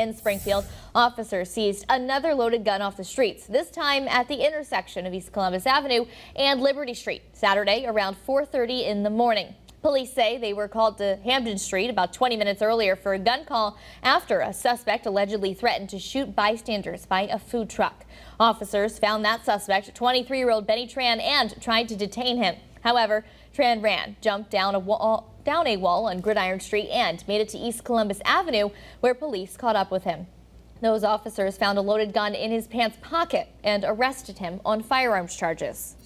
In Springfield, officers seized another loaded gun off the streets, this time at the intersection of East Columbus Avenue and Liberty Street, Saturday around 4:30 in the morning. Police say they were called to Hampden Street about 20 minutes earlier for a gun call after a suspect allegedly threatened to shoot bystanders by a food truck. Officers found that suspect, 23-year-old Benny Tran, and tried to detain him. However, Tran ran, jumped down a wall on Gridiron Street and made it to East Columbus Avenue, where police caught up with him. Those officers found a loaded gun in his pants pocket and arrested him on firearms charges.